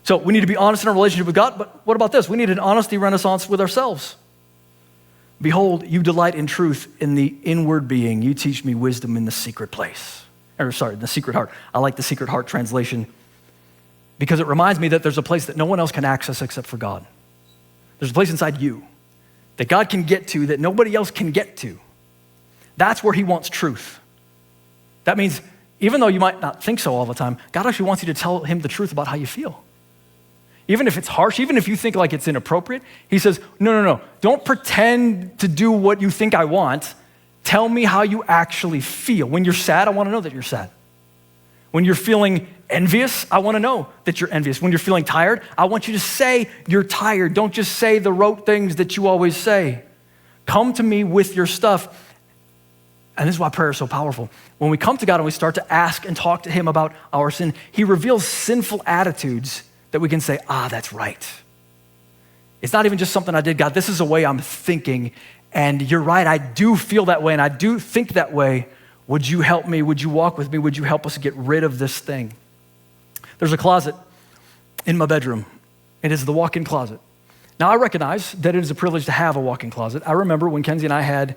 So we need to be honest in our relationship with God, but what about this? We need an honesty renaissance with ourselves. Behold, you delight in truth in the inward being. You teach me wisdom in the secret place. The secret heart. I like the secret heart translation because it reminds me that there's a place that no one else can access except for God. There's a place inside you that God can get to that nobody else can get to. That's where he wants truth. That means even though you might not think so all the time, God actually wants you to tell him the truth about how you feel. Even if it's harsh, even if you think like it's inappropriate, he says, no. Don't pretend to do what you think I want. Tell me how you actually feel. When you're sad, I want to know that you're sad. When you're feeling envious, I want to know that you're envious. When you're feeling tired, I want you to say you're tired. Don't just say the rote things that you always say. Come to me with your stuff. And this is why prayer is so powerful. When we come to God and we start to ask and talk to him about our sin, he reveals sinful attitudes that we can say, that's right. It's not even just something I did, God, this is a way I'm thinking, and you're right, I do feel that way, and I do think that way. Would you help me? Would you walk with me? Would you help us get rid of this thing? There's a closet in my bedroom. It is the walk-in closet. Now, I recognize that it is a privilege to have a walk-in closet. I remember when Kenzie and I had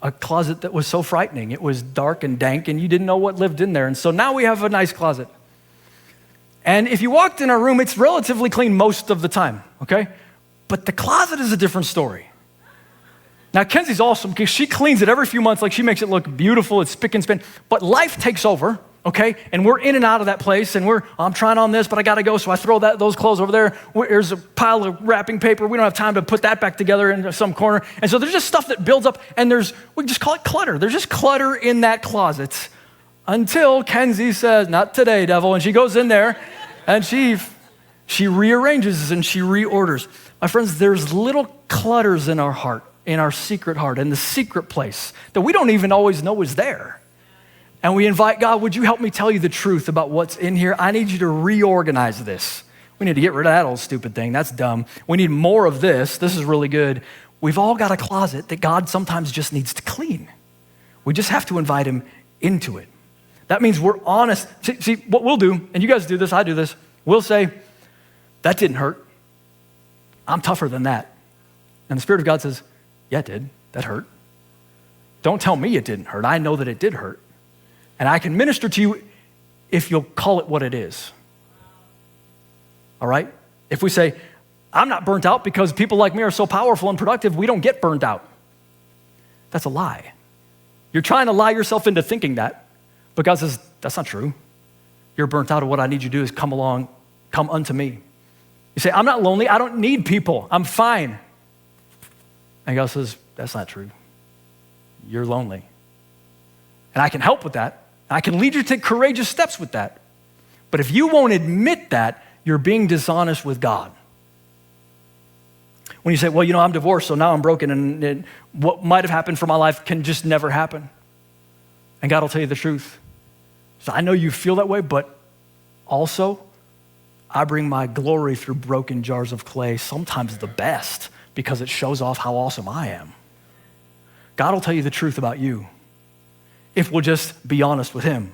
a closet that was so frightening. It was dark and dank, and you didn't know what lived in there, and so now we have a nice closet. And if you walked in our room, it's relatively clean most of the time, okay? But the closet is a different story. Now, Kenzie's awesome because she cleans it every few months, like she makes it look beautiful, it's spick and span. But life takes over, okay? And we're in and out of that place, and I'm trying on this, but I gotta go, so I throw those clothes over there. There's a pile of wrapping paper. We don't have time to put that back together in some corner. And so there's just stuff that builds up, and we just call it clutter. There's just clutter in that closet. Until Kenzie says, not today, devil, and she goes in there and she rearranges and she reorders. My friends, there's little clutters in our heart, in our secret heart, in the secret place that we don't even always know is there. And we invite God, would you help me tell you the truth about what's in here? I need you to reorganize this. We need to get rid of that old stupid thing. That's dumb. We need more of this. This is really good. We've all got a closet that God sometimes just needs to clean. We just have to invite him into it. That means we're honest. See, what we'll do, and you guys do this, I do this, we'll say, that didn't hurt. I'm tougher than that. And the Spirit of God says, yeah, it did. That hurt. Don't tell me it didn't hurt. I know that it did hurt. And I can minister to you if you'll call it what it is. All right? If we say, I'm not burnt out because people like me are so powerful and productive, we don't get burnt out. That's a lie. You're trying to lie yourself into thinking that. But God says, that's not true. You're burnt out, and what I need you to do is come unto me. You say, I'm not lonely. I don't need people. I'm fine. And God says, that's not true. You're lonely. And I can help with that. I can lead you to take courageous steps with that. But if you won't admit that, you're being dishonest with God. When you say, well, I'm divorced, so now I'm broken, and what might have happened for my life can just never happen. And God will tell you the truth. So I know you feel that way, but also, I bring my glory through broken jars of clay, sometimes the best, because it shows off how awesome I am. God will tell you the truth about you if we'll just be honest with him.